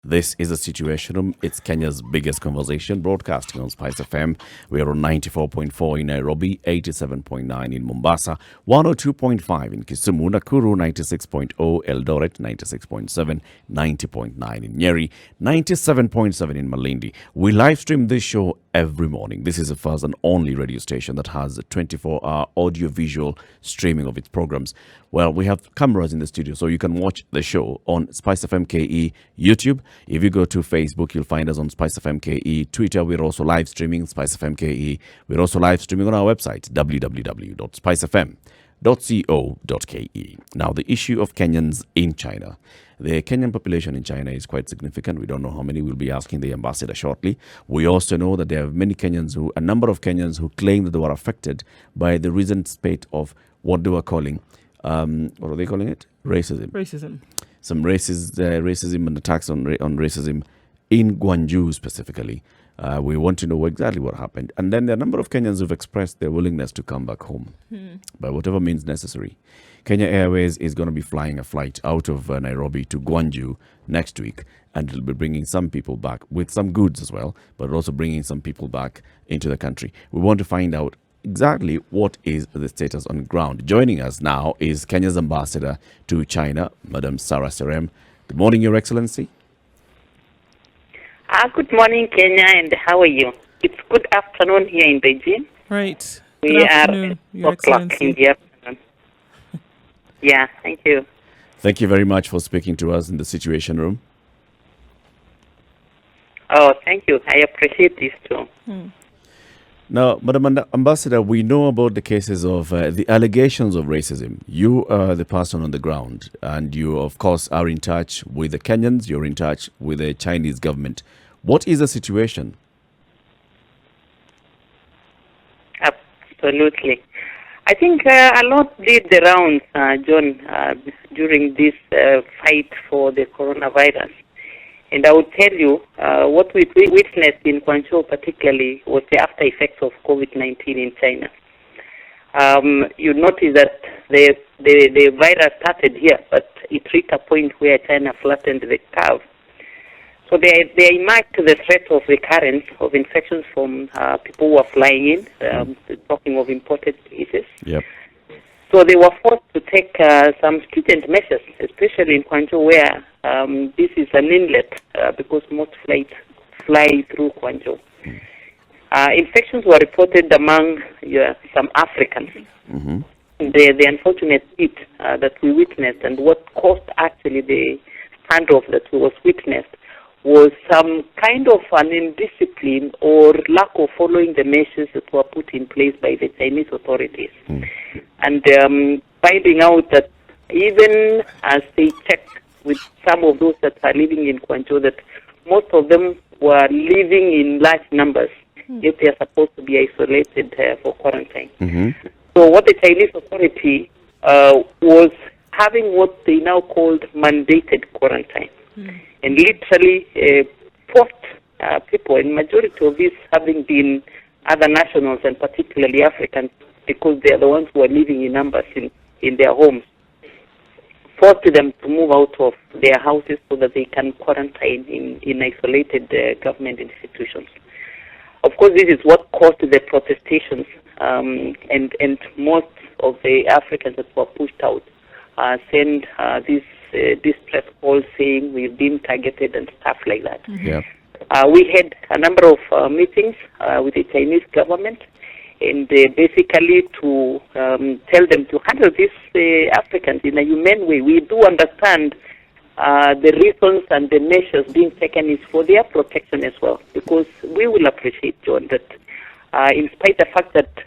This is a Situation Room. It's Kenya's biggest conversation, broadcasting on Spice FM. We are on 94.4 in Nairobi, 87.9 in Mombasa, 102.5 in Kisumu, Nakuru, 96.0, Eldoret, 96.7, 90.9 in Nyeri, 97.7 in Malindi. We live stream this show every morning. This is the first and only radio station that has a 24-hour audio-visual streaming of its programs. Well, we have cameras in the studio, so you can watch the show on Spice FM KE YouTube. If you go to Facebook, you'll find us on Spice FM KE. Twitter, we're also live streaming Spice FM KE. We're also live streaming on our website, www.spicefm.co.ke. Now, the issue of Kenyans in China. The Kenyan population in China is quite significant. We don't know how many. We'll be asking the ambassador shortly. We also know that there are many Kenyans a number of Kenyans who claim that they were affected by the recent spate of what they were calling, what are they calling it? Racism. Some racism and attacks on racism in Gwangju specifically. We want to know exactly what happened. And then there are a number of Kenyans who've expressed their willingness to come back home by whatever means necessary. Kenya Airways is going to be flying a flight out of Nairobi to Gwangju next week, and it'll be bringing some people back with some goods as well, but also bringing some people back into the country. We want to find out exactly what is the status on ground. Joining us now is Kenya's ambassador to China, Madam Serem. Good morning, Your Excellency. Good morning, Kenya, and how are you? It's good afternoon here in Beijing. Right. We Good are afternoon, at Your 4 o'clock in Excellency. the afternoon. Yeah, thank you. Thank you very much for speaking to us in the Situation Room. Oh, thank you. I appreciate this too. Now, Madam Ambassador, we know about the cases of the allegations of racism. You are the person on the ground, and you, of course, are in touch with the Kenyans. You're in touch with the Chinese government. What is the situation? Absolutely. I think a lot did the rounds, John, during this fight for the coronavirus. And I would tell you, what we witnessed in Guangzhou particularly was the after effects of COVID-19 in China. You notice that the virus started here, but it reached a point where China flattened the curve. So they emerged the threat of recurrence of infections from people who are flying in, talking of imported cases. Yep. So they were forced to take some stringent measures, especially in Guangzhou, where this is an inlet because most flights fly through Guangzhou. Infections were reported among some Africans. Mm-hmm. The unfortunate hit that we witnessed, and what caused actually the standoff that was witnessed, was some kind of an indiscipline or lack of following the measures that were put in place by the Chinese authorities. And finding out that even as they checked with some of those that are living in Guangzhou, that most of them were living in large numbers, yet they are supposed to be isolated for quarantine. So what the Chinese authority was having what they now called mandated quarantine. And literally forced people, and majority of these having been other nationals and particularly Africans, because they are the ones who are living in numbers in their homes, forced them to move out of their houses so that they can quarantine in isolated government institutions. Of course, this is what caused the protestations, and most of the Africans that were pushed out send this distress call saying we've been targeted and stuff like that. Yeah. We had a number of meetings with the Chinese government, and basically to tell them to handle these Africans in a humane way. We do understand the reasons and the measures being taken is for their protection as well, because we will appreciate, John, that in spite of the fact that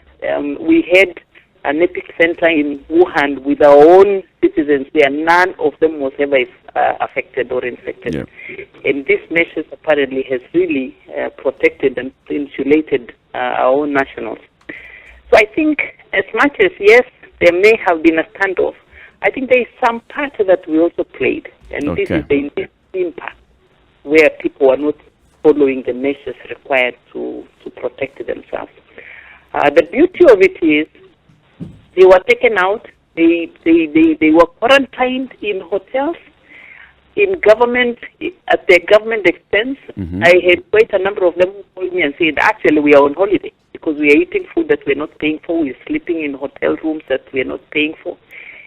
we had an epicenter in Wuhan with our own citizens there, none of them was ever affected or infected. Yeah. And these measures apparently has really protected and insulated our own nationals. So I think as much as, yes, there may have been a standoff, I think there is some part that we also played. And this is the impact where people are not following the measures required to protect themselves. The beauty of it is they were taken out, they were quarantined in hotels, in government, at the government expense, I had quite a number of them who called me and said, actually, we are on holiday because we are eating food that we're not paying for. We're sleeping in hotel rooms that we're not paying for.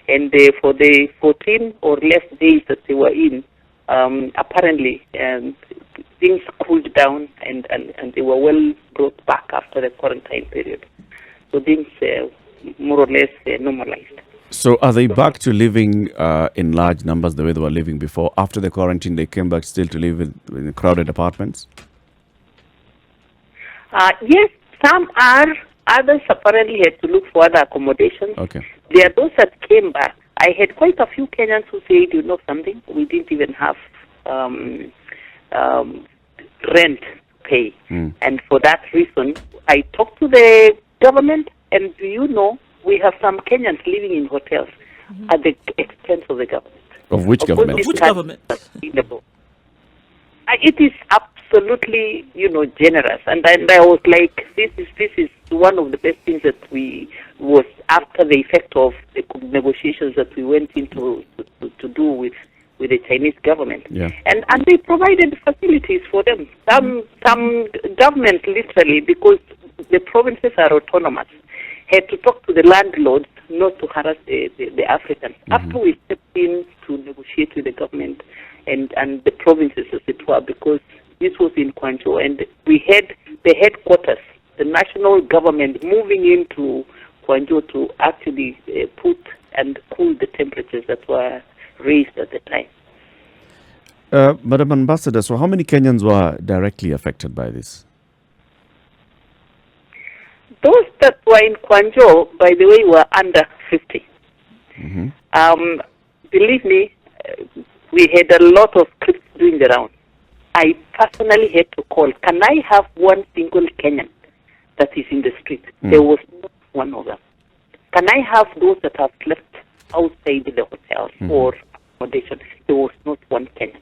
And for the 14 or less days that they were in, apparently things cooled down and they were well brought back after the quarantine period. So things more or less normalized. So are they back to living in large numbers the way they were living before? After the quarantine, they came back still to live in crowded apartments? Yes, some are. Others apparently had to look for other accommodations. Okay. There are those that came back. I had quite a few Kenyans who said, you know something, we didn't even have rent pay. And for that reason, I talked to the government, and we have some Kenyans living in hotels at the expense of the government. Of which government? Of which government? It is absolutely, generous. And I was like, this is one of the best things that was after the effect of the negotiations that we went into to do with the Chinese government. Yeah. And they provided facilities for them. Some government literally, because the provinces are autonomous, had to talk to the landlords not to harass the Africans. After we stepped in to negotiate with the government and the provinces, as it were, because this was in Kwanjo, and we had the headquarters, the national government, moving into Kwanjo to actually put and cool the temperatures that were raised at the time. Madam Ambassador, so how many Kenyans were directly affected by this? Those that were in Kwanjo, by the way, were under 50. Believe me, we had a lot of trips doing the round. I personally had to call, can I have one single Kenyan that is in the street? There was not one of them. Can I have those that have slept outside the hotels or accommodation? There was not one Kenyan.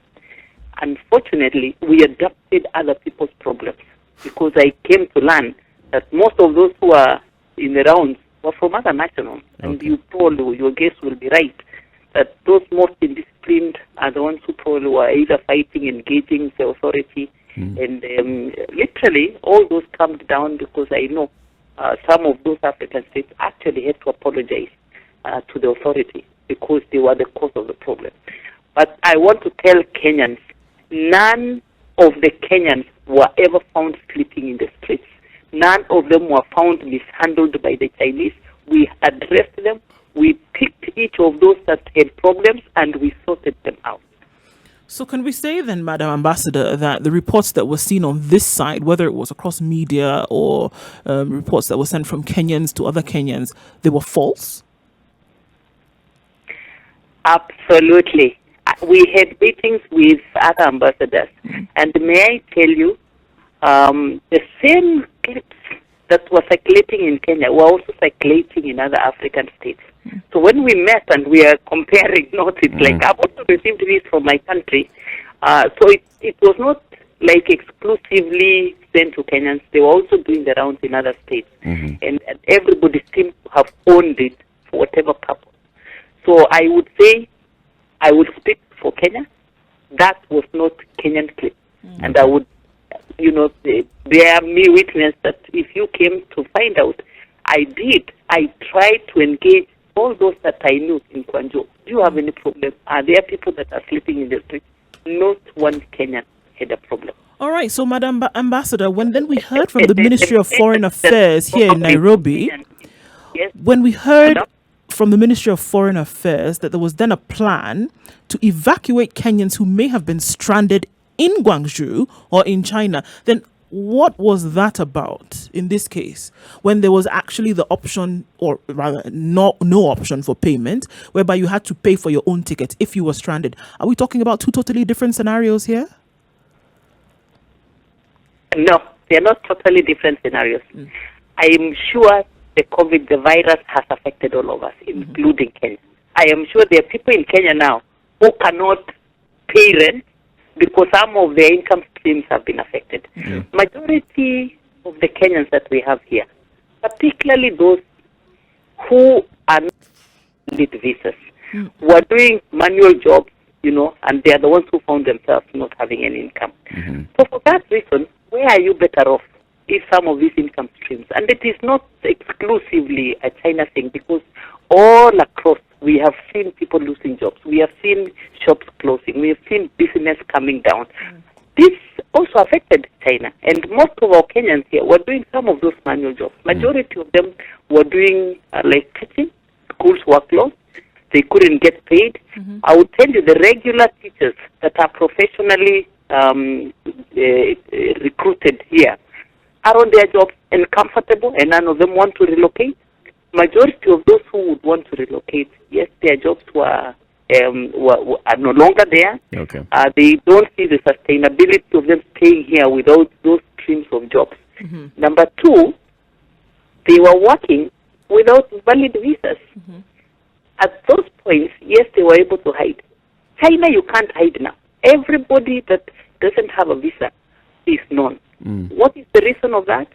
Unfortunately, we adopted other people's problems because I came to learn that most of those who are in the rounds were from other nationals. And you probably, your guess will be right, that those most indisciplined are the ones who probably were either fighting, engaging the authority, and literally all those calmed down because I know some of those African states actually had to apologize to the authority because they were the cause of the problem. But I want to tell Kenyans, none of the Kenyans were ever found sleeping in the streets. None of them were found mishandled by the Chinese. We addressed them. We picked each of those that had problems and we sorted them out. So can we say then, Madam Ambassador, that the reports that were seen on this side, whether it was across media or reports that were sent from Kenyans to other Kenyans, they were false? Absolutely. We had meetings with other ambassadors. And may I tell you, the same clips that were circulating in Kenya were also circulating in other African states. So when we met and we are comparing notes, it's like, I've also received this from my country. So it was not like exclusively sent to Kenyans. They were also doing the rounds in other states. And everybody seemed to have owned it for whatever purpose. So I would say, I would speak for Kenya. That was not Kenyan clip. And I would, bear me witness that if you came to find out, I tried to engage all those that I knew in Kwanjo. Do you have any problem? Are there people that are sleeping in the street? Not one Kenyan had a problem. All right. So, Madam Ambassador, when then we heard from the Ministry of Foreign Affairs here in Nairobi, when we heard from the Ministry of Foreign Affairs that there was then a plan to evacuate Kenyans who may have been stranded in Guangzhou or in China, then what was that about in this case, when there was actually the option, or rather no option for payment, whereby you had to pay for your own ticket if you were stranded? Are we talking about two totally different scenarios here? No, they're not totally different scenarios. I am sure the virus has affected all of us, including Kenya. I am sure there are people in Kenya now who cannot pay rent because some of their income streams have been affected. Majority of the Kenyans that we have here, particularly those who are not with visas, were doing manual jobs, and they are the ones who found themselves not having any income. So for that reason, where are you better off if some of these income streams, and it is not exclusively a China thing, because all across we have seen people losing jobs, we have seen shops closing, we have seen business coming down. This also affected China, and most of our Kenyans here were doing some of those manual jobs. Majority of them were doing like teaching, schools were closed, they couldn't get paid. I would tell you the regular teachers that are professionally recruited here are on their jobs and comfortable, and none of them want to relocate. Majority of those who would want to relocate, yes, their jobs are no longer there. Okay. They don't see the sustainability of them staying here without those streams of jobs. Number two, they were working without valid visas. At those points, yes, they were able to hide. China, you can't hide now. Everybody that doesn't have a visa is known. What is the reason of that?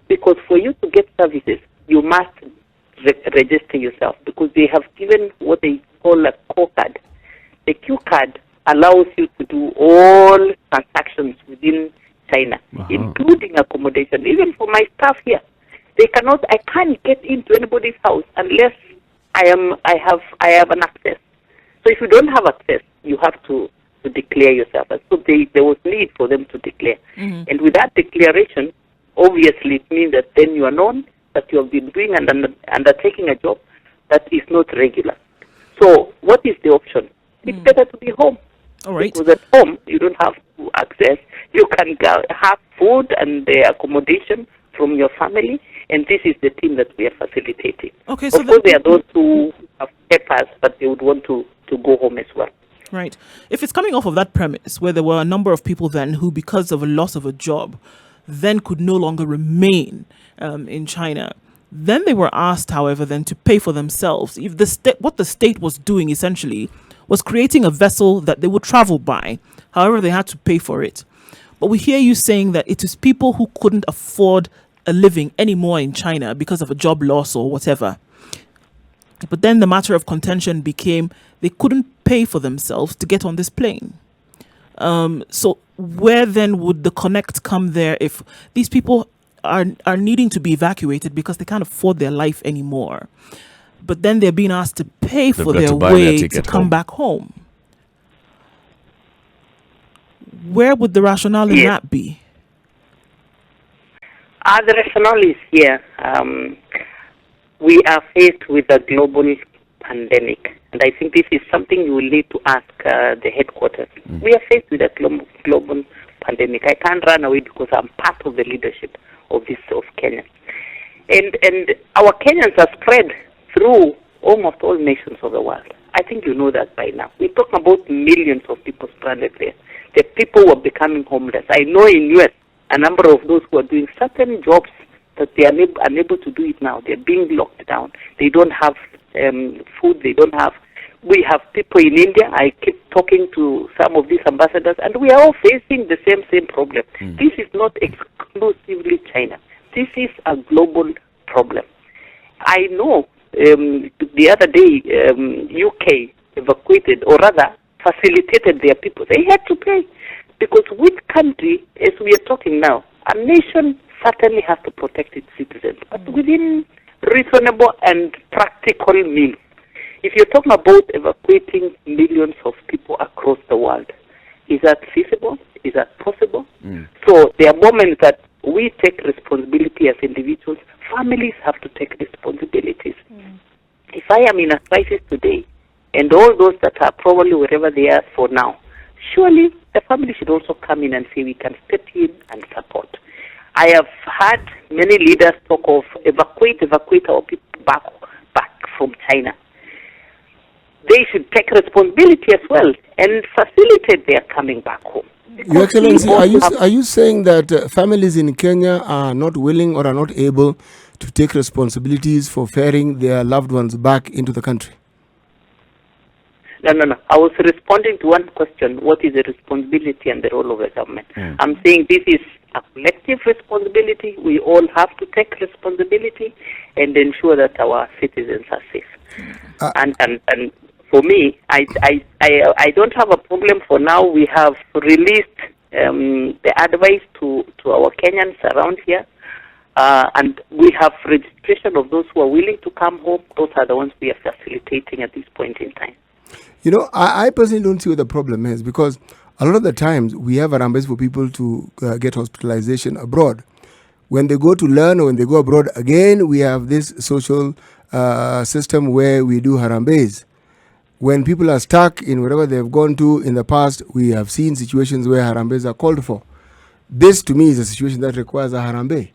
Because for you to get services, you must register yourself, because they have given what they call a core card. The Q card allows you to do all transactions within China, including accommodation. Even for my staff here, I can't get into anybody's house unless I have an access. So if you don't have access, you have to declare yourself. And so there was need for them to declare. And with that declaration, obviously it means that then you are known that you have been doing and undertaking a job that is not regular. So what is the option? It's better to be home. All right. Because at home, you don't have to access. You can have food and accommodation from your family, and this is the team that we are facilitating. Okay, so of course, there are those who have papers, but they would want to go home as well. Right. If it's coming off of that premise, where there were a number of people then who, because of a loss of a job, then could no longer remain in China, then they were asked, however, then to pay for themselves. If what the state was doing essentially was creating a vessel that they would travel by, however, they had to pay for it. But we hear you saying that it is people who couldn't afford a living anymore in China because of a job loss or whatever. But then the matter of contention became they couldn't pay for themselves to get on this plane. So where then would the connect come there if these people are needing to be evacuated because they can't afford their life anymore, but then they're being asked to pay for their way to come back home? Where would the rationale in that be? The rationale is here. We are faced with a global pandemic, and I think this is something you will need to ask the headquarters. We are faced with a global pandemic. I can't run away because I'm part of the leadership of Kenya. And our Kenyans are spread through almost all nations of the world. I think you know that by now. We're talking about millions of people stranded there. The people who are becoming homeless. I know in US, a number of those who are doing certain jobs that they are unable to do it now. They're being locked down. They don't have food. They don't have... We have people in India. I keep talking to some of these ambassadors, and we are all facing the same problem. This is not exclusively China. This is a global problem. I know the other day UK evacuated, or rather facilitated their people. They had to pay, because which country, as we are talking now, a nation certainly has to protect its citizens, but within reasonable and practical means. If you're talking about evacuating millions of people across the world, is that feasible? Is that possible? So there are moments that we take responsibility as individuals. Families have to take responsibilities. If I am in a crisis today, and all those that are probably wherever they are for now, surely the family should also come in and say we can step in and support. I have had many leaders talk of evacuate our people back from China. They should take responsibility as well and facilitate their coming back home. Your Excellency, are you saying that families in Kenya are not willing or are not able to take responsibilities for ferrying their loved ones back into the country? No. I was responding to one question. What is the responsibility and the role of the government? I'm saying this is a collective responsibility. We all have to take responsibility and ensure that our citizens are safe. And for me, I don't have a problem for now. We have released the advice to our Kenyans around here, and we have registration of those who are willing to come home. Those are the ones we are facilitating at this point in time. You know, I personally don't see what the problem is, because a lot of the times we have Harambes for people to get hospitalization abroad. When they go to learn or when they go abroad again, we have this social system where we do Harambes. When people are stuck in wherever they've gone to in the past, we have seen situations where Harambes are called for. This, to me, is a situation that requires a Harambe.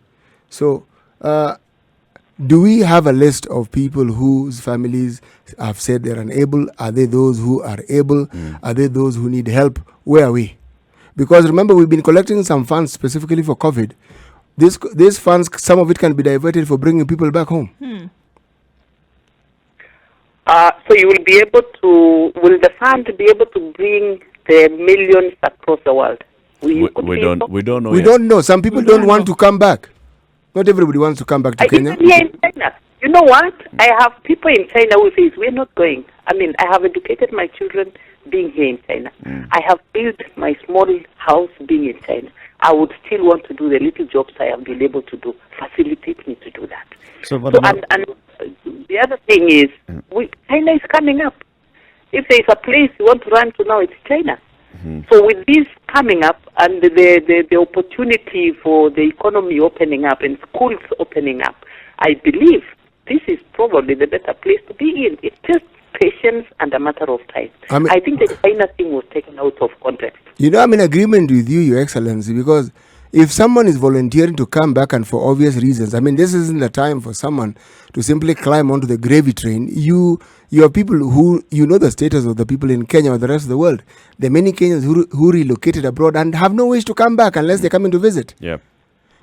So, do we have a list of people whose families have said they're unable? Are they those who are able? Are they those who need help? Where are we? Because remember, we've been collecting some funds specifically for COVID. These funds, some of it can be diverted for bringing people back home. So you will be able to, will the fund be able to bring the millions across the world? We don't know. We yet. don't know. Some people don't want to come back. Not everybody wants to come back to Kenya. Even here in China. You know what? I have people in China who say, we're not going. I mean, I have educated my children being here in China. I have built my small house being in China. I would still want to do the little jobs I have been able to do. Facilitate me to do that. So and the other thing is, China is coming up. If there is a place you want to run to now, it's China. So with this coming up and the opportunity for the economy opening up and schools opening up, I believe this is probably the better place to be in. It's just patience and a matter of time. I think the China thing was taken out of context. You know, I'm in agreement with you, Your Excellency, because if someone is volunteering to come back and for obvious reasons, I mean, this isn't the time for someone to simply climb onto the gravy train. You are people who, you know the status of the people in Kenya or the rest of the world. There are many Kenyans who relocated abroad and have no wish to come back unless they come in to visit. Yeah.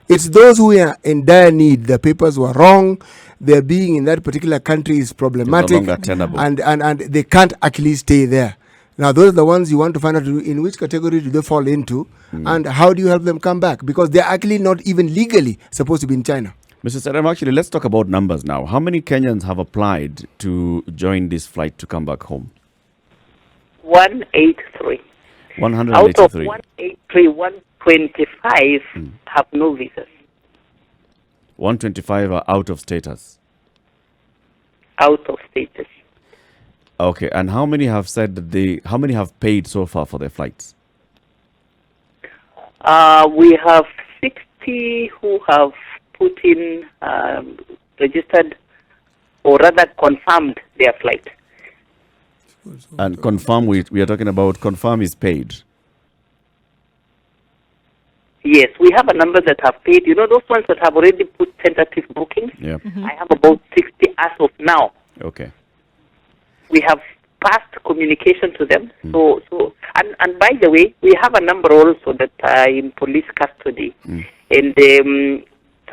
It's those who are in dire need. The papers were wrong. Their being in that particular country is problematic. And they can't actually stay there. Now, those are the ones you want to find out in which category do they fall into and how do you help them come back? Because they're actually not even legally supposed to be in China. Mr. Serem, actually, let's talk about numbers now. How many Kenyans have applied to join this flight to come back home? 183. 183. Out of 183, 125 have no visas. 125 are out of status. Out of status. Okay, and how many have said that how many have paid so far for their flights? We have 60 who have put in, registered, or rather confirmed their flight. And confirm, we are talking about confirm is paid. Yes, we have a number that have paid. You know, those ones that have already put tentative bookings? Yeah. I have about 60 as of now. Okay. We have passed communication to them. And by the way, we have a number also that are in police custody. And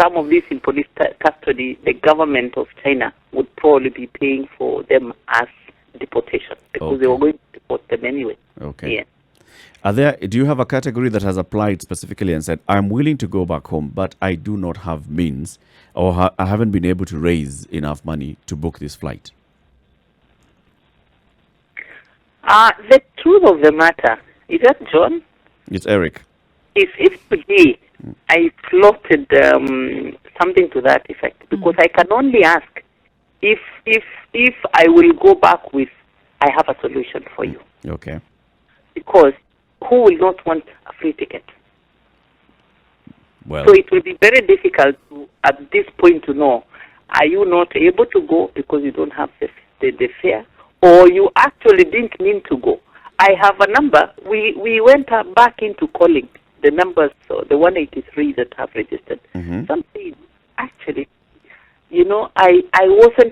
some of these in police custody, the government of China would probably be paying for them as deportation because they were going to deport them anyway. Okay. Yeah. Do you have a category that has applied specifically and said, I'm willing to go back home, but I do not have means or I haven't been able to raise enough money to book this flight? The truth of the matter, is that John? It's Eric. If today I floated something to that effect, because I can only ask if I will go back with, I have a solution for you. Okay. Because who will not want a free ticket? Well, so it will be very difficult at this point to know, are you not able to go because you don't have the fare, or you actually didn't mean to go? I have a number. We went back into calling the numbers, so the 183 that have registered. Some say, actually, you know, I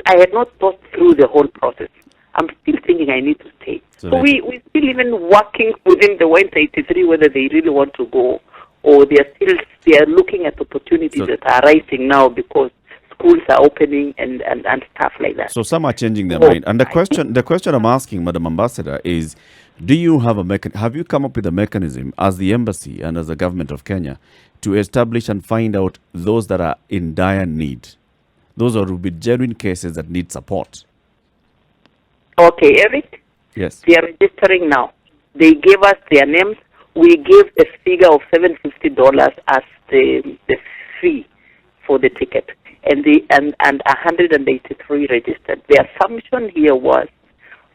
had not thought through the whole process. I'm still thinking I need to stay. So we're still even working within the 183 whether they really want to go, or they are looking at opportunities that are rising now because schools are opening and stuff like that. So some are changing their mind. And the question I'm asking, Madam Ambassador, is do you have have you come up with a mechanism as the embassy and as the government of Kenya to establish and find out those that are in dire need? Those are will be genuine cases that need support. Okay, Eric? Yes. They are registering now. They gave us their names. We gave a figure of $750 as the fee for the ticket, and 183 registered. The assumption here was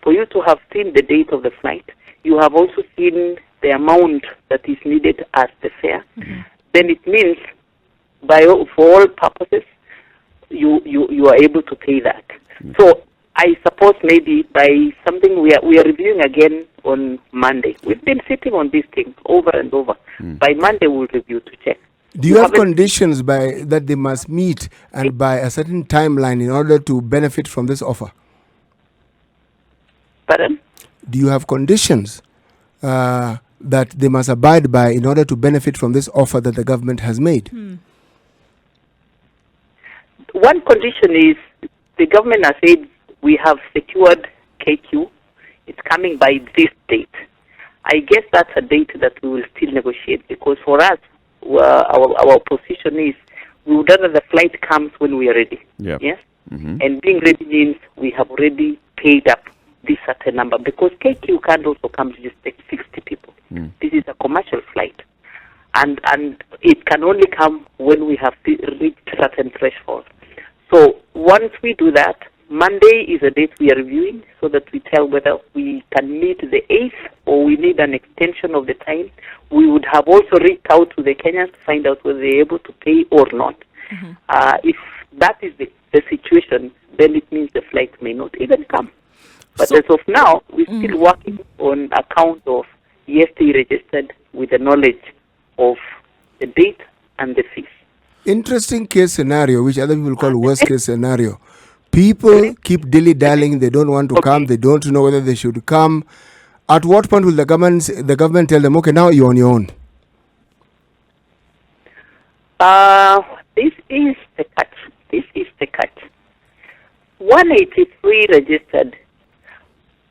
for you to have seen the date of the flight. You have also seen the amount that is needed as the fare. Mm-hmm. Then it means, for all purposes, you are able to pay that. Mm-hmm. So I suppose maybe by something we are reviewing again on Monday. We've been sitting on this thing over and over. By Monday we'll review to check. Do you have conditions that they must meet and by a certain timeline in order to benefit from this offer? Pardon? Do you have conditions that they must abide by in order to benefit from this offer that the government has made? One condition is the government has said we have secured KQ. It's coming by this date. I guess that's a date that we will still negotiate, because for us, our position is we would rather the flight comes when we are ready. Yep. Yes? Mm-hmm. And being ready means we have already paid up this certain number, because KQ can't also come to just take 60 people. This is a commercial flight. And it can only come when we have reached certain threshold. So once we do that, Monday is a date we are reviewing so that we tell whether we can meet the 8th or we need an extension of the time. We would have also reached out to the Kenyans to find out whether they're able to pay or not. If that is the situation, then it means the flight may not even come. But as of now, we're still working on account of yes, they registered with the knowledge of the date and the fees. Interesting case scenario, which other people call worst case scenario. People keep dilly-dallying. They don't want to come. They don't know whether they should come. At what point will the government tell them, okay, now you're on your own? This is the catch. 183 registered.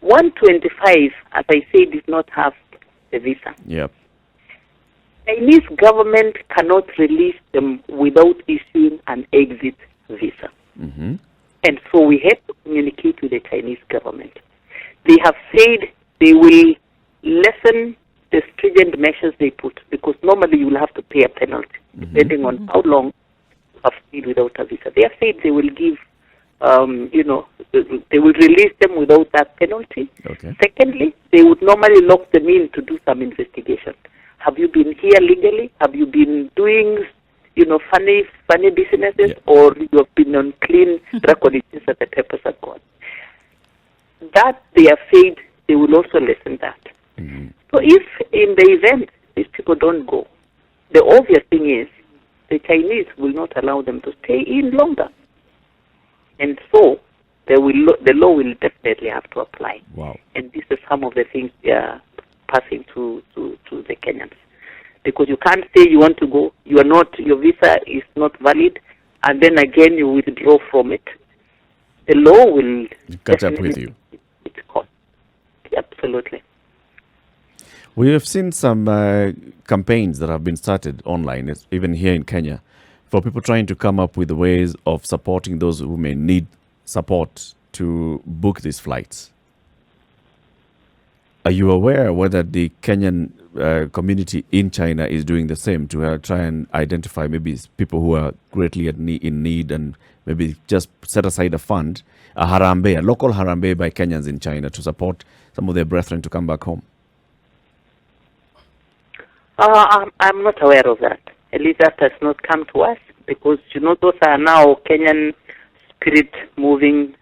125, as I said, did not have the visa. Yep. Chinese government cannot release them without issuing an exit visa. Mm-hmm. And so we have to communicate with the Chinese government. They have said they will lessen the stringent measures they put, because normally you will have to pay a penalty, depending on how long you have stayed without a visa. They have said they will give, they will release them without that penalty. Okay. Secondly, they would normally lock them in to do some investigation. Have you been here legally? Have you been doing funny businesses, or you have been on clean record, it's just that the papers are gone. That they have said they will also lessen that. Mm-hmm. So if in the event these people don't go, the obvious thing is the Chinese will not allow them to stay in longer. And so the law will definitely have to apply. Wow. And this is some of the things we are passing to the Kenyans. Because you can't say you want to go, your visa is not valid, and then again you withdraw from it. The law will catch up with you. It's cost. Absolutely. We have seen some campaigns that have been started online, even here in Kenya, for people trying to come up with ways of supporting those who may need support to book these flights. Are you aware whether the Kenyan community in China is doing the same to try and identify maybe people who are greatly in need, and maybe just set aside a fund, a local harambe by Kenyans in China to support some of their brethren to come back home? I'm not aware of that. At least that has not come to us, because those are now Kenyan spirit moving,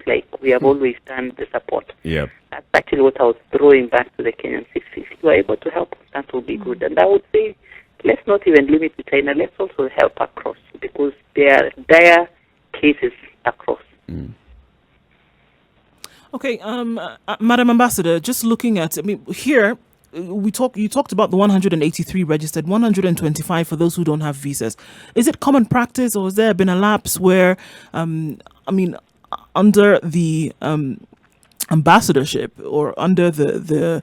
like we have always done the support. Yeah. That's actually what I was throwing back to the Kenyans. If you are able to help, that will be good. And I would say, let's not even limit to China. Let's also help across, because there are dire cases across. Mm. Okay, Madam Ambassador, just looking at, here, you talked about the 183 registered, 125 for those who don't have visas. Is it common practice, or has there been a lapse where, under the ambassadorship, or under the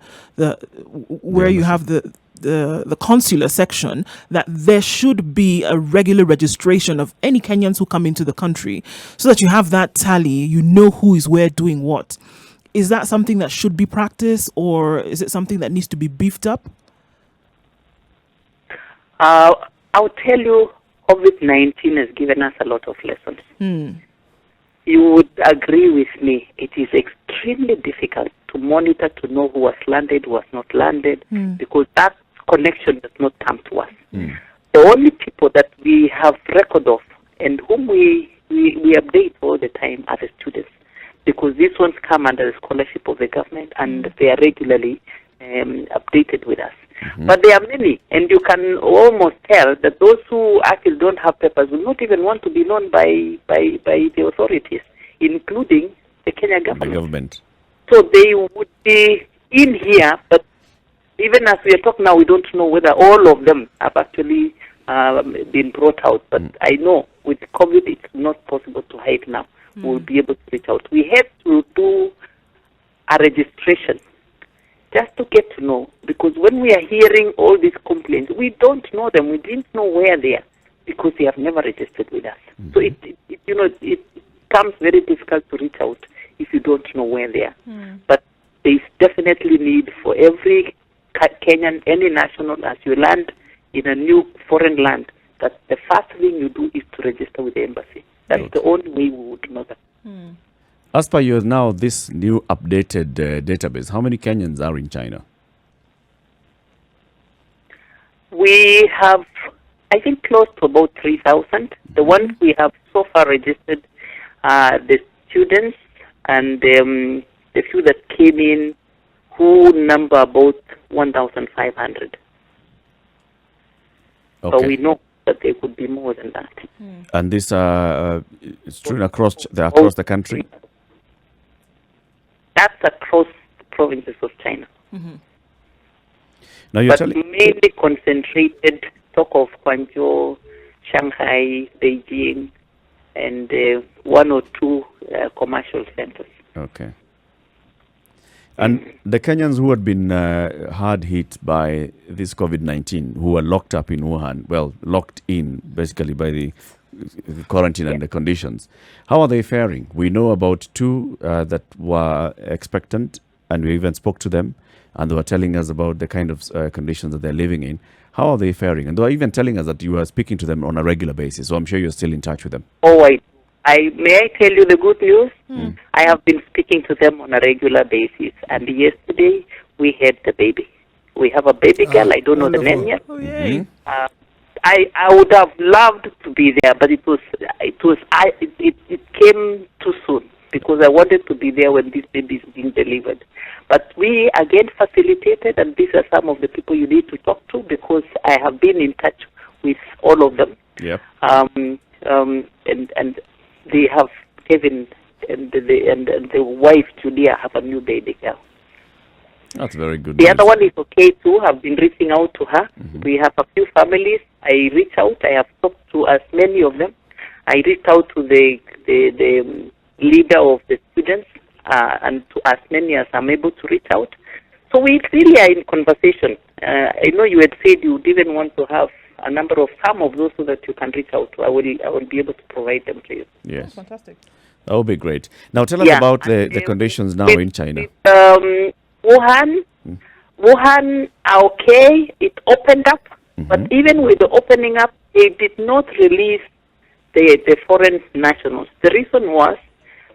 where you have the consular section, that there should be a regular registration of any Kenyans who come into the country, so that you have that tally, you know who is where doing what? is that something that should be practiced, or is it something that needs to be beefed up? I'll tell you, COVID-19 has given us a lot of lessons. You would agree with me, it is extremely difficult to monitor, to know who was landed, who was not landed, because that connection does not come to us. The only people that we have record of and whom we update all the time are the students, because these ones come under the scholarship of the government and they are regularly updated with us. But there are many, and you can almost tell that those who actually don't have papers will not even want to be known by the authorities, including the Kenya government. So they would be in here, but even as we are talking now, we don't know whether all of them have actually been brought out. But I know with COVID, it's not possible to hide now. We'll be able to reach out. We have to do a registration just to get to know, because when we are hearing all these complaints, we don't know them. We didn't know where they are because they have never registered with us. So it becomes very difficult to reach out if you don't know where they are. But there is definitely need for every Kenyan, any national, as you land in a new foreign land, that the first thing you do is to register with the embassy. That's the only way we would know that. As per your now, this new updated database, how many Kenyans are in China? We have, I think, close to about 3,000. The ones we have so far registered are the students and the few that came in, who number about 1,500. Okay. So we know that there could be more than that. And this strewn across the country? That's across the provinces of China. Now you're but telling mainly concentrated, talk of Guangzhou, Shanghai, Beijing, and one or two commercial centers. Okay. And the Kenyans who had been hard hit by this COVID-19, who were locked up in Wuhan, well, locked in basically by the quarantine and the conditions, how are they faring? We know about two that were expectant, and we even spoke to them, and they were telling us about the kind of conditions that they're living in. How are they faring? And they were even telling us that you are speaking to them on a regular basis, so I'm sure you're still in touch with them. Oh, may I tell you the good news? I have been speaking to them on a regular basis, and yesterday we had the baby. We have a baby girl. I don't know the name yet. Oh, yay. I would have loved to be there, but it came too soon because I wanted to be there when this baby is being delivered. But we again facilitated, and these are some of the people you need to talk to because I have been in touch with all of them. Yeah. And they have Kevin and the wife Julia have a new baby girl. That's very good. The other one is okay too. I've been reaching out to her. We have a few families. I reach out. I have talked to as many of them. I reached out to the leader of the students and to as many as I'm able to reach out. So we really are in conversation. I know you had said you didn't want to have a number of some of those so that you can reach out to. I will be able to provide them to you. Yes. Oh, fantastic. That would be great. Now tell us about the conditions now in China. Wuhan are okay. It opened up, but even with the opening up, they did not release the foreign nationals. The reason was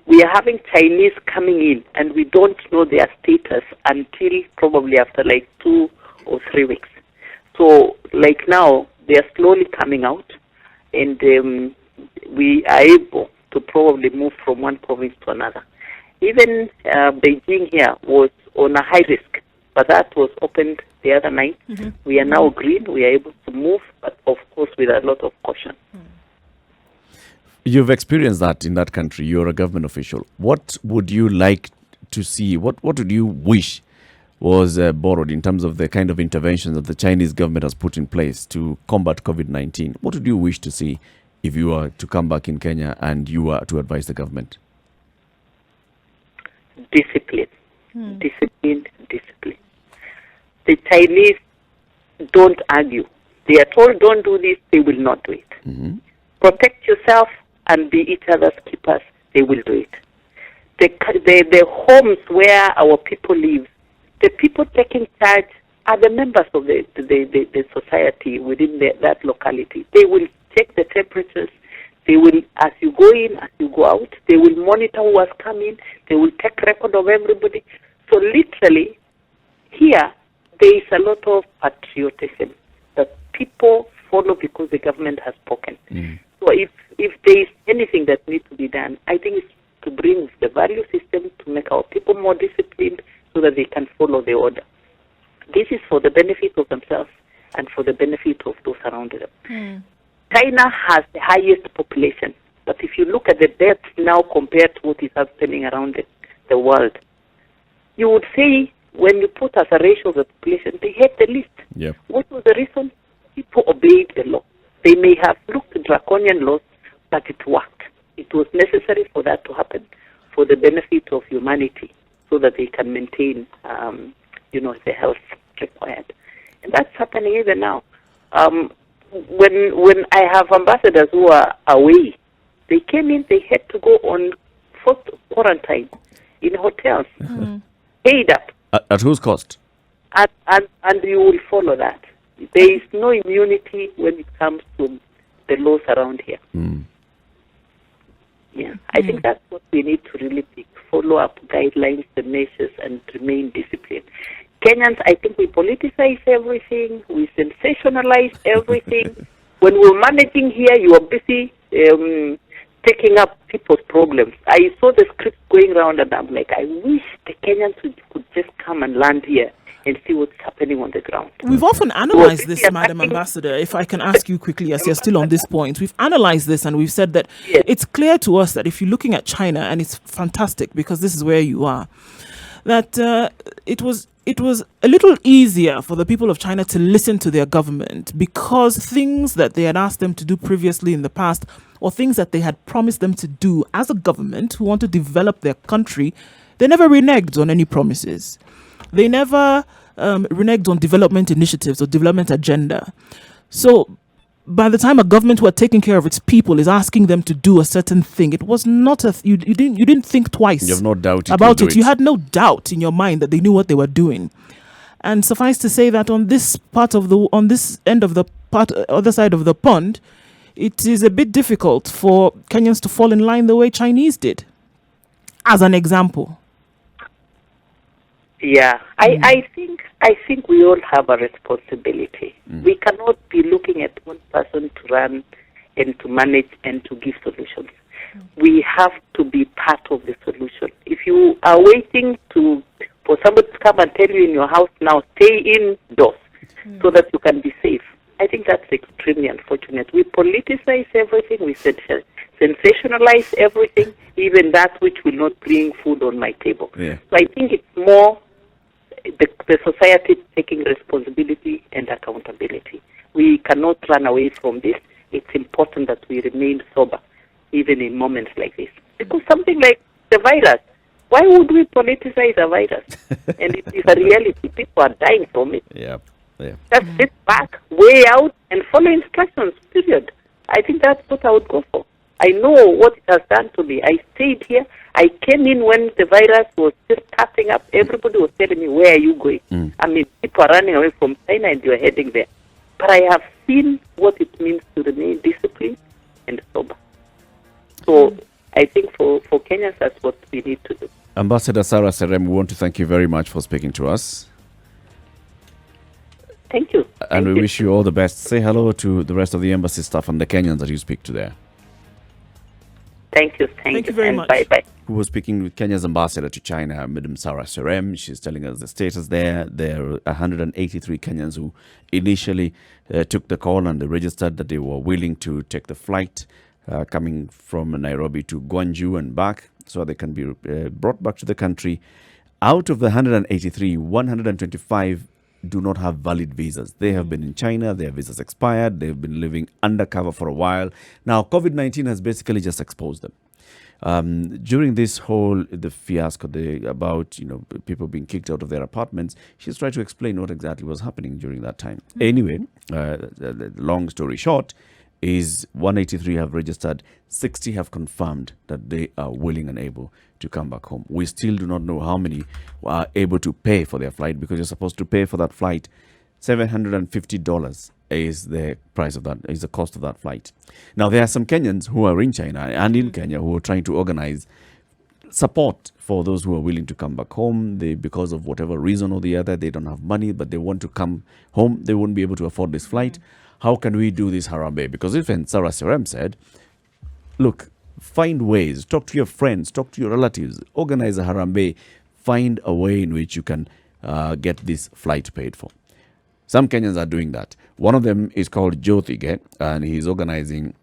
we are having Chinese coming in, and we don't know their status until probably after like 2 or 3 weeks. So like now, they are slowly coming out, and we are able to probably move from one province to another. Even Beijing here was on a high risk, but that was opened the other night. We are now green. We are able to move, but of course with a lot of caution. You've experienced that in that country. You're a government official. What would you like to see? What would you wish was borrowed in terms of the kind of interventions that the Chinese government has put in place to combat COVID-19? What would you wish to see if you were to come back in Kenya and you were to advise the government? Discipline. Discipline. The Chinese don't argue. They are told don't do this, they will not do it. Protect yourself and be each other's keepers, they will do it. the homes where our people live, the people taking charge are the members of the society within that locality. They will check the temperatures. They will, as you go in, as you go out, they will monitor who has come in. They will take record of everybody. So literally, here, there is a lot of patriotism that people follow because the government has spoken. So if there is anything that needs to be done, I think it's to bring the value system to make our people more disciplined so that they can follow the order. This is for the benefit of themselves and for the benefit of those around them. China has the highest population, but if you look at the deaths now compared to what is happening around the world, you would say when you put as a ratio of the population, they had the least. Yep. What was the reason? People obeyed the law. They may have looked at draconian laws, but it worked. It was necessary for that to happen for the benefit of humanity so that they can maintain, the health required. And that's happening even now. When I have ambassadors who are away, they came in, they had to go on forced quarantine in hotels, paid up. At whose cost? And you will follow that. There is no immunity when it comes to the laws around here. Yeah, I think that's what we need to really pick. Follow up guidelines, the measures, and remain disciplined. Kenyans, I think we politicize everything. We sensationalize everything. When we're managing here, you are busy taking up people's problems. I saw the script going around, and I'm like, I wish the Kenyans could just come and land here and see what's happening on the ground. We've often analyzed this, Madam Ambassador, if I can ask you quickly, as you're still on this point. We've analyzed this and we've said that it's clear to us that if you're looking at China, and it's fantastic because this is where you are, that it was a little easier for the people of China to listen to their government because things that they had asked them to do previously in the past, or things that they had promised them to do as a government who want to develop their country, they never reneged on any promises. They never reneged on development initiatives or development agenda. So by the time a government who are taking care of its people is asking them to do a certain thing, it was not you didn't think twice. You have no doubt about it. You had no doubt in your mind that they knew what they were doing. And suffice to say that on this end of the other side of the pond, it is a bit difficult for Kenyans to fall in line the way Chinese did. As an example. Yeah, I think we all have a responsibility. We cannot be looking at one person to run and to manage and to give solutions. We have to be part of the solution. If you are waiting for somebody to come and tell you in your house now, stay indoors so that you can be safe, I think that's extremely unfortunate. We politicize everything. We sensationalize everything, even that which will not bring food on my table. Yeah. So I think it's more the society taking responsibility and accountability. We cannot run away from this. It's important that we remain sober, even in moments like this. Because something like the virus, why would we politicize a virus? And it is a reality. People are dying from it. Yeah. Just sit back, weigh out, and follow instructions, period. I think that's what I would go for. I know what it has done to me. I stayed here. I came in when the virus was just starting up. Everybody was telling me, where are you going? I mean, people are running away from China and you're heading there. But I have seen what it means to remain disciplined and sober. So I think for Kenyans, that's what we need to do. Ambassador Sarah Serem, we want to thank you very much for speaking to us. Thank you. And we wish you all the best. Say hello to the rest of the embassy staff and the Kenyans that you speak to there. Thank you. Thank you very much. Bye-bye. We were speaking with Kenya's ambassador to China, Madam Sarah Serem. She's telling us the status there. There are 183 Kenyans who initially took the call and they registered that they were willing to take the flight coming from Nairobi to Gwangju and back so they can be brought back to the country. Out of the 183, 125 do not have valid visas. They have been in China, their visas expired, they've been living undercover for a while. Now, COVID-19 has basically just exposed them. During this whole, the fiasco about, people being kicked out of their apartments, she's tried to explain what exactly was happening during that time. Anyway, long story short, is 183 have registered, 60 have confirmed that they are willing and able to come back home. We still do not know how many are able to pay for their flight, because you're supposed to pay for that flight. $750 is the price of that, is the cost of that flight. Now, there are some Kenyans who are in China and in Kenya who are trying to organize support for those who are willing to come back home. They, because of whatever reason or the other, they don't have money, but they want to come home. They won't be able to afford this flight. How can we do this harambe? Because even Sarah Serem said, look, find ways, talk to your friends, talk to your relatives, organize a harambe, find a way in which you can get this flight paid for. Some Kenyans are doing that. One of them is called Joe Thige, and he's organizing,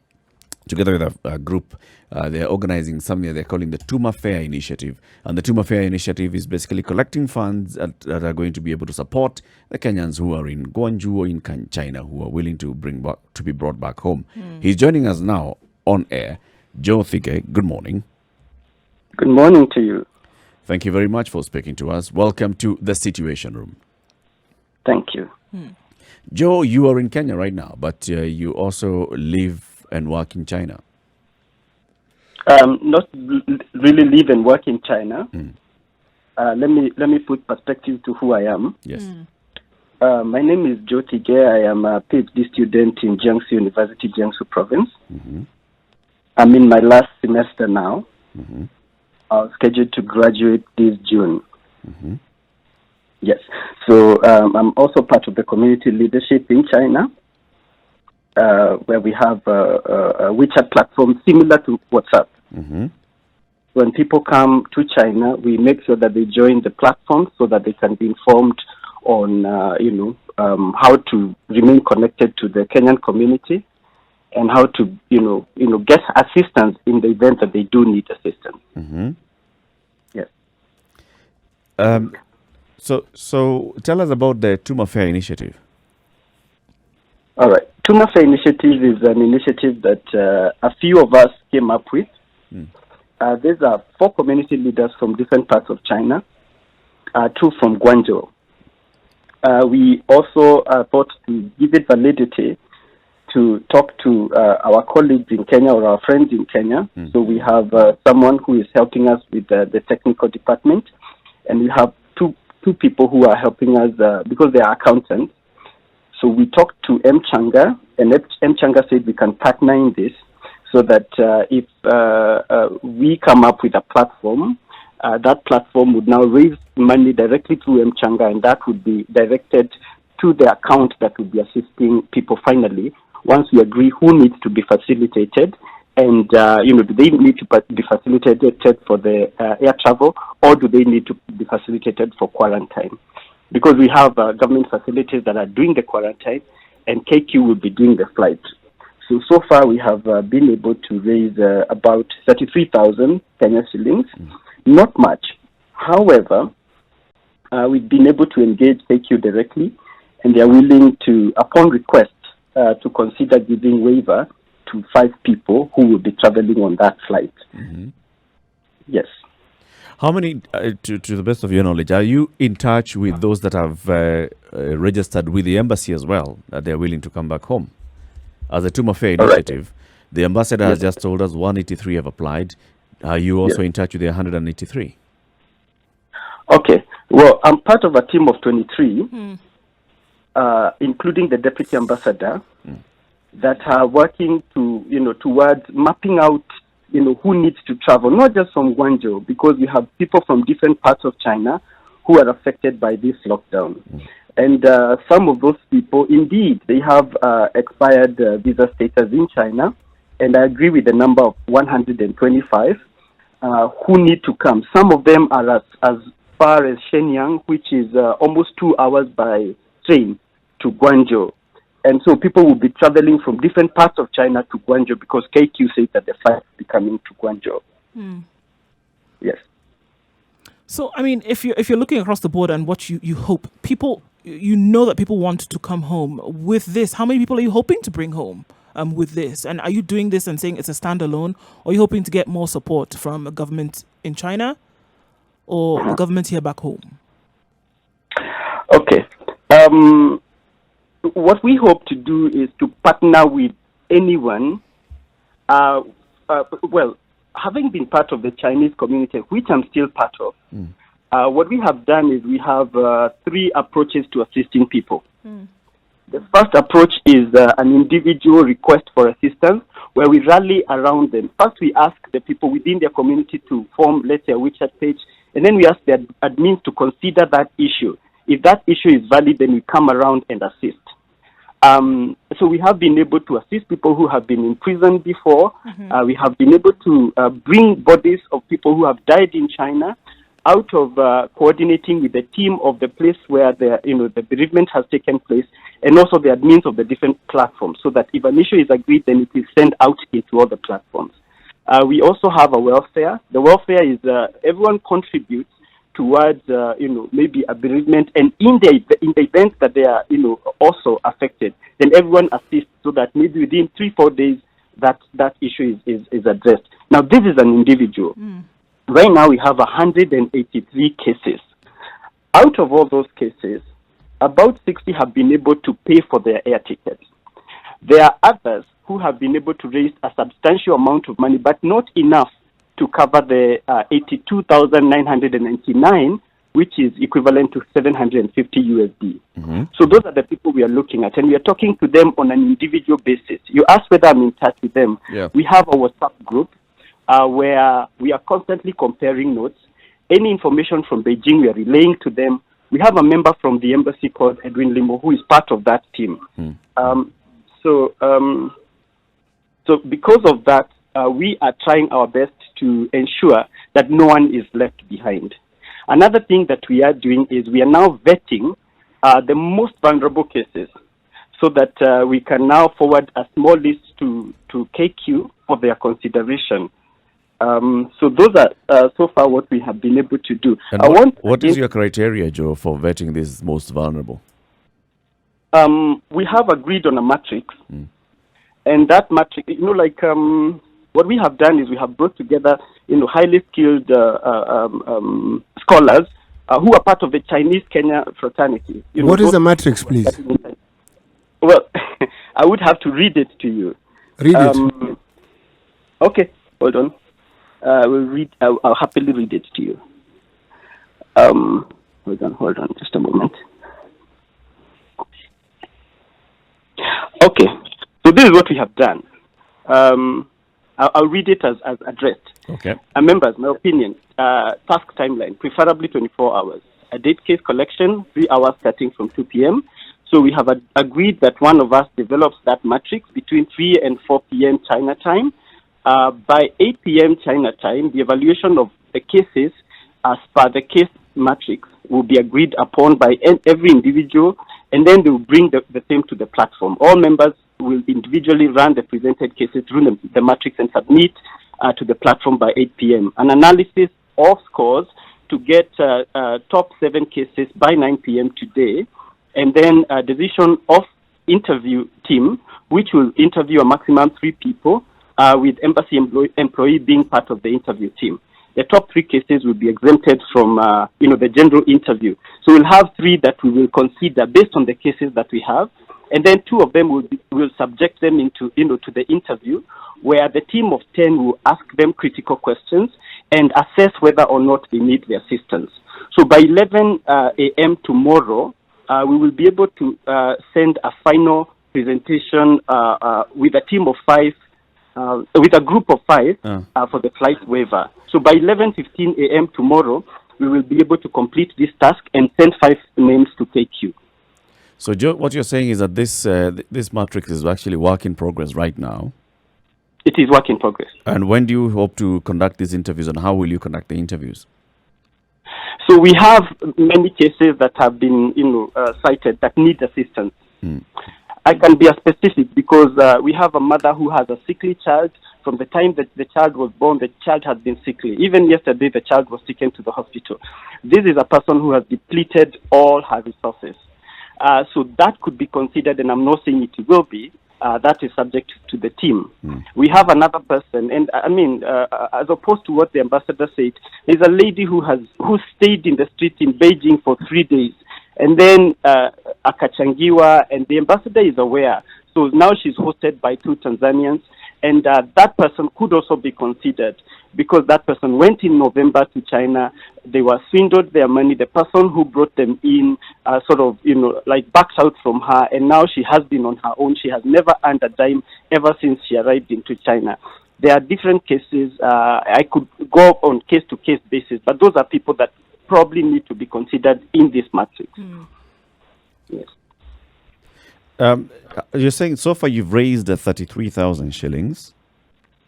together with a group, they're organizing something they're calling the Tuma Fair Initiative. And the Tuma Fair Initiative is basically collecting funds that are going to be able to support the Kenyans who are in Guangzhou or in China who are willing to be brought back home. He's joining us now on air. Joe Thige, good morning. Good morning to you. Thank you very much for speaking to us. Welcome to the Situation Room. Thank you. Joe, you are in Kenya right now, but you also live and work in China. Not really live and work in China. Let me put perspective to who I am. Yes. My name is Joe Thige. I am a PhD student in Jiangsu University, Jiangsu Province. I'm in my last semester now. I was scheduled to graduate this June. Yes. So I'm also part of the community leadership in China, where we have a WeChat platform similar to WhatsApp. When people come to China, we make sure that they join the platform so that they can be informed on, how to remain connected to the Kenyan community and how to, get assistance in the event that they do need assistance. Yes. So tell us about the Tuma Fair Initiative. All right. Tuma Fair Initiative is an initiative that a few of us came up with. These are 4 community leaders from different parts of China, 2 from Guangzhou. We also thought to give it validity to talk to our colleagues in Kenya or our friends in Kenya. So we have someone who is helping us with the technical department, and we have two people who are helping us because they are accountants. So we talked to M. Changa, and M. Changa said we can partner in this so that if we come up with a platform, that platform would now raise money directly through M. Changa, and that would be directed to the account that would be assisting people finally, once we agree who needs to be facilitated, and, do they need to be facilitated for the air travel, or do they need to be facilitated for quarantine? Because we have government facilities that are doing the quarantine, and KQ will be doing the flight. So far we have been able to raise about 33,000 Kenya shillings. Not much. However, we've been able to engage KQ directly, and they are willing to, upon request, to consider giving waiver to 5 people who will be traveling on that flight. Yes. How many, to the best of your knowledge, are you in touch with those that have registered with the embassy as well, that they're willing to come back home? As a Tuma Fair initiative, the ambassador has just told us 183 have applied. Are you also in touch with the 183? Okay. Well, I'm part of a team of 23, including the deputy ambassador, that are working to, towards mapping out, who needs to travel, not just from Guangzhou, because we have people from different parts of China who are affected by this lockdown. And some of those people, indeed, they have expired visa status in China, and I agree with the number of 125 who need to come. Some of them are as far as Shenyang, which is almost 2 hours by train to Guangzhou. And so people will be traveling from different parts of China to Guangzhou because KQ says that the flight will be coming to Guangzhou. Yes. So, I mean, if you're looking across the board and what you hope, people, that people want to come home with this, how many people are you hoping to bring home with this? And are you doing this and saying it's a standalone, or are you hoping to get more support from a government in China or the government here back home? Okay. What we hope to do is to partner with anyone, well, having been part of the Chinese community, which I'm still part of, what we have done is we have 3 approaches to assisting people. The first approach is an individual request for assistance, where we rally around them. First, we ask the people within their community to form, let's say, a WeChat page, and then we ask the admins to consider that issue. If that issue is valid, then we come around and assist. So we have been able to assist people who have been in prison before. We have been able to bring bodies of people who have died in China out of coordinating with the team of the place where the bereavement has taken place, and also the admins of the different platforms, so that if an issue is agreed, then it is sent out into all the platforms. We also have a welfare. The welfare is everyone contributes towards maybe a bereavement, and in the event that they are also affected, then everyone assists, so that maybe within 3-4 days that issue is addressed. Now, this is an individual. Right now we have 183 cases. Out of all those cases, about 60 have been able to pay for their air tickets. There are others who have been able to raise a substantial amount of money, but not enough to cover the 82,999, which is equivalent to 750 USD. So those are the people we are looking at, and we are talking to them on an individual basis. You asked whether I'm in touch with them. Yeah. We have a WhatsApp group where we are constantly comparing notes. Any information from Beijing, we are relaying to them. We have a member from the embassy called Edwin Limo, who is part of that team. So because of that, we are trying our best to ensure that no one is left behind. Another thing that we are doing is we are now vetting the most vulnerable cases, so that we can now forward a small list to KQ for their consideration. So those are so far what we have been able to do. And what is your criteria, Joe, for vetting these most vulnerable? We have agreed on a matrix, and that matrix, what we have done is we have brought together, highly skilled scholars who are part of the Chinese Kenya fraternity. What is the matrix, please? Well, I would have to read it to you. Read it. Okay, hold on. I'll happily read it to you. Hold on, just a moment. Okay, so this is what we have done. I'll read it as addressed. Okay. Members, my opinion, task timeline, preferably 24 hours. A date case collection, 3 hours starting from 2 p.m. So we have agreed that one of us develops that matrix between 3 and 4 p.m. China time. By 8 p.m. China time, the evaluation of the cases as per the case matrix will be agreed upon by every individual, and then they will bring the same to the platform. All members will individually run the presented cases through the matrix and submit to the platform by 8 p.m. An analysis of scores to get top 7 cases by 9 p.m. today, and then a decision of interview team, which will interview a maximum 3 people, with embassy employee being part of the interview team. The top 3 cases will be exempted from, the general interview. So we'll have 3 that we will consider based on the cases that we have, and then 2 of them will subject them into, to the interview, where the team of 10 will ask them critical questions and assess whether or not they need the assistance. So by 11 a.m. tomorrow, we will be able to send a final presentation with a team of 5. With a group of 5 for the flight waiver. So by 11:15 a.m. tomorrow, we will be able to complete this task and send 5 names to KQ. So, Joe, what you're saying is that this matrix is actually work in progress right now. It is work in progress. And when do you hope to conduct these interviews, and how will you conduct the interviews? So we have many cases that have been, cited that need assistance. I can be specific because we have a mother who has a sickly child. From the time that the child was born, the child has been sickly. Even yesterday, the child was taken to the hospital. This is a person who has depleted all her resources. So that could be considered, and I'm not saying it will be. That is subject to the team. We have another person, and as opposed to what the ambassador said, there's a lady who stayed in the street in Beijing for 3 days. And then akachangiwa, and the ambassador is aware. So So now she's hosted by 2 Tanzanians, and that person could also be considered because that person went in November to China. They were swindled their money. The person who brought them in backed out from her, and now she has been on her own. She has never earned a dime ever since she arrived into China. There are different cases. I could go on case-to-case basis, but those are people that probably need to be considered in this matrix. Yes. You're saying so far you've raised 33,000 shillings.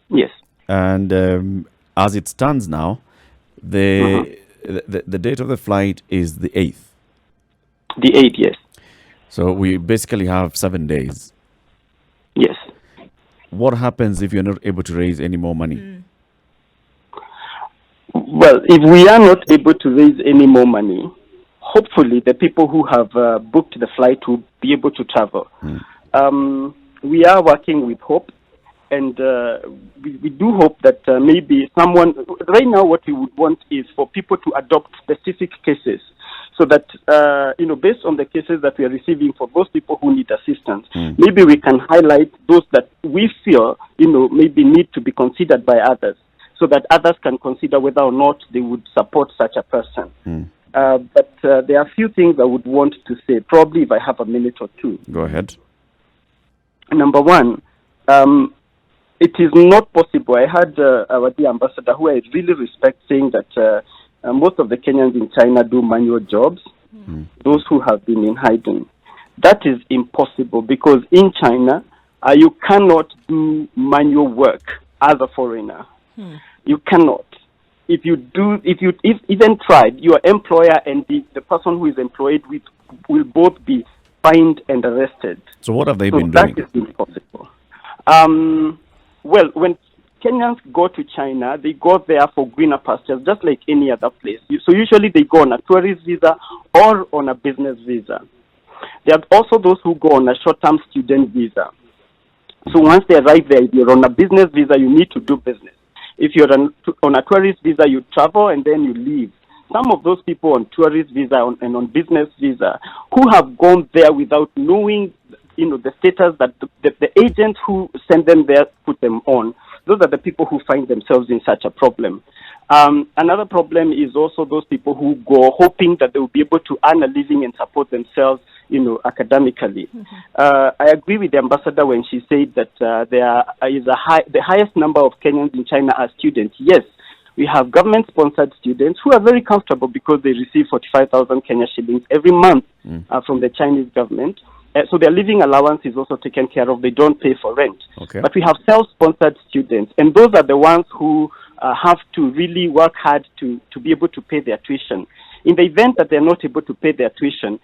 Yes. And as it stands now, the date of the flight is the 8th. The 8th, yes. So we basically have 7 days. Yes. What happens if you're not able to raise any more money? Well, if we are not able to raise any more money, hopefully the people who have booked the flight will be able to travel. We are working with hope, and we do hope that maybe someone, right now what we would want is for people to adopt specific cases, so that, based on the cases that we are receiving for those people who need assistance, maybe we can highlight those that we feel, maybe need to be considered by others, so that others can consider whether or not they would support such a person. But there are a few things I would want to say, probably if I have a minute or two. Go ahead. Number one, it is not possible. I heard our dear ambassador, who I really respect, saying that most of the Kenyans in China do manual jobs, those who have been in hiding. That is impossible, because in China, you cannot do manual work as a foreigner. You cannot. If you even tried, your employer and the person who is employed with will both be fined and arrested. So what have they been doing? That is impossible. Well, when Kenyans go to China, they go there for greener pastures, just like any other place. So usually they go on a tourist visa or on a business visa. There are also those who go on a short-term student visa. So once they arrive there, if you're on a business visa, you need to do business. If you're on a tourist visa, you travel and then you leave. Some of those people on tourist visa and on business visa who have gone there without knowing, the status that the agents who send them there put them on, those are the people who find themselves in such a problem. Another problem is also those people who go hoping that they will be able to earn a living and support themselves, academically. I agree with the ambassador when she said that there is the highest number of Kenyans in China are students. Yes, we have government-sponsored students who are very comfortable because they receive 45,000 Kenya shillings every month from the Chinese government. So their living allowance is also taken care of. They don't pay for rent. Okay. But we have self-sponsored students, and those are the ones who have to really work hard to be able to pay their tuition. In the event that they're not able to pay their tuition,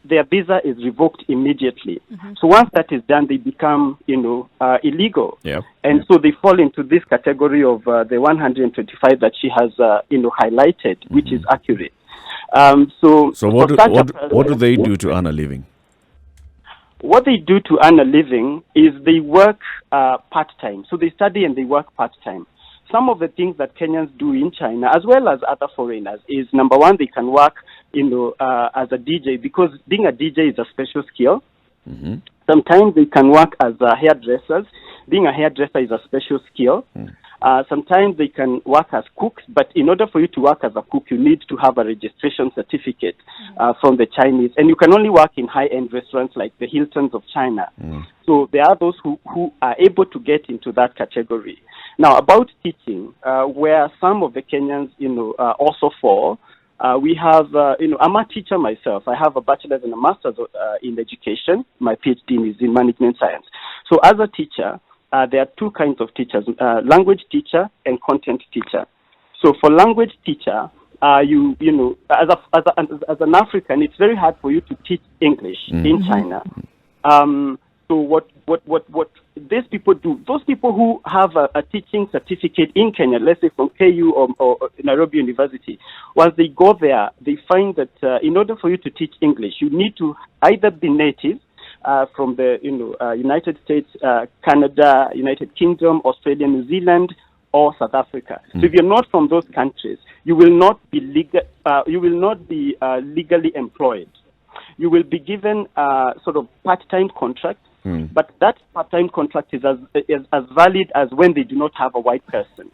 their visa is revoked immediately. So once that is done, they become, illegal. Yep. And so they fall into this category of the 125 that she has, highlighted, which is accurate. So what do they do to earn a living? What they do to earn a living is they work part-time. So they study and they work part-time. Some of the things that Kenyans do in China, as well as other foreigners, is number one, they can work, as a DJ, because being a DJ is a special skill. Sometimes they can work as hairdressers. Being a hairdresser is a special skill. Sometimes they can work as cooks, but in order for you to work as a cook, you need to have a registration certificate from the Chinese. And you can only work in high-end restaurants like the Hiltons of China. So there are those who are able to get into that category. Now, about teaching, where some of the Kenyans, also fall, we have, I'm a teacher myself. I have a bachelor's and a master's in education. My PhD is in management science. So as a teacher, there are two kinds of teachers, language teacher and content teacher. So for language teacher, as an African, it's very hard for you to teach English in China. So what these people do, those people who have a teaching certificate in Kenya, let's say from KU or Nairobi University, once they go there, they find that in order for you to teach English, you need to either be native from the United States, Canada, United Kingdom, Australia, New Zealand, or South Africa. So if you're not from those countries, you will not be legally employed. You will be given sort of part-time contract. but that part-time contract is as valid as when they do not have a white person.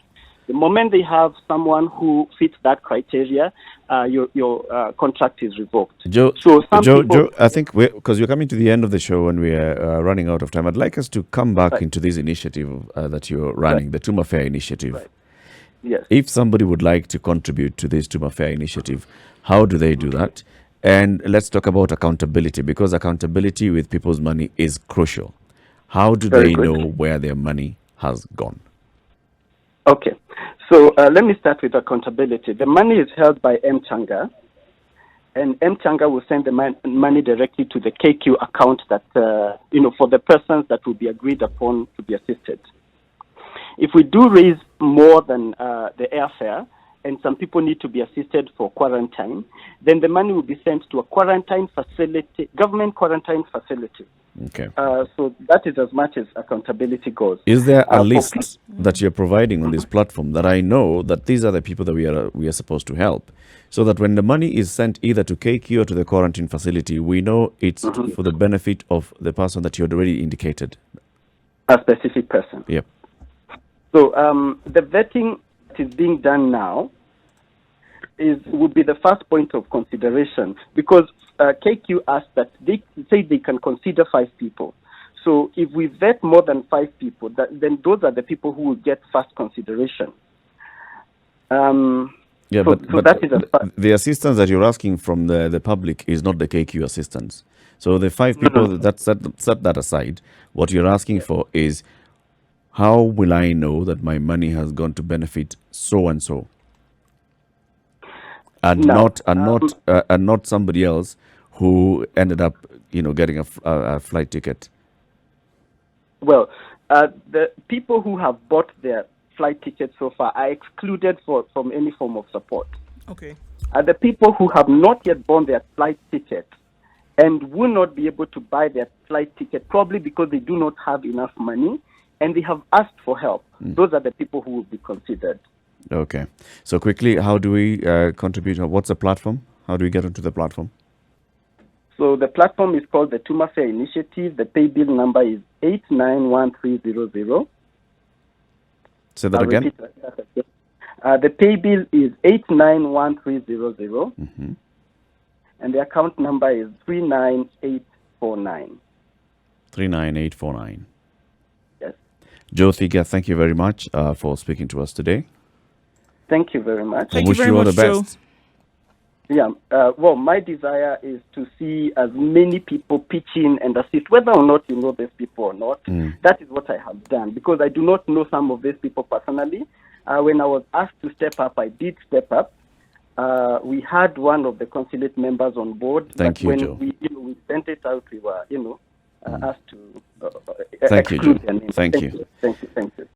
The moment they have someone who fits that criteria, your contract is revoked. Joe, Joe, I think because we're coming to the end of the show and we are running out of time, I'd like us to come back into this initiative that you're running, the Tuma Fair initiative. Right. Yes. If somebody would like to contribute to this Tuma Fair initiative, how do they do that? And let's talk about accountability, because accountability with people's money is crucial. How do they know where their money has gone? Okay. So let me start with accountability. The money is held by M-Changa, and M-Changa will send the money directly to the KQ account that, for the persons that will be agreed upon to be assisted. If we do raise more than the airfare, and some people need to be assisted for quarantine, then the money will be sent to a quarantine facility, government quarantine facility. Okay. So that is as much as accountability goes. Is there a list that you're providing on this platform that I know that these are the people that we are supposed to help, so that when the money is sent either to KQ or to the quarantine facility, we know it's for the benefit of the person that you had already indicated? A specific person. Yep. So the vetting that is being done now would be the first point of consideration, because KQ asked that they say they can consider 5 people. So if we vet more than 5 people, then those are the people who will get first consideration. That is the assistance that you're asking from the public is not the KQ assistance. So the 5 people, set that aside. What you're asking for is, how will I know that my money has gone to benefit so and so? And not somebody else who ended up, getting a flight ticket. Well, the people who have bought their flight tickets so far are excluded from any form of support. Okay. The people who have not yet bought their flight ticket and will not be able to buy their flight ticket, probably because they do not have enough money and they have asked for help, those are the people who will be considered. Okay. So quickly, how do we contribute? What's the platform? How do we get onto the platform? So the platform is called the Tuma Fair Initiative. The pay bill number is 891300. Say that again. The pay bill is 891300. And the account number is 39849. 39849. Yes. Joe Thiga, thank you very much for speaking to us today. Thank you very much. Thank wish you very you all much, the best. Joe. Yeah. Well, my desire is to see as many people pitch in and assist, whether or not you know these people or not. That is what I have done, because I do not know some of these people personally. When I was asked to step up, I did step up. We had one of the consulate members on board. Thank you, when Joe. we sent it out, we were, asked to Thank you, Joe. their name. Thank you. Thank you.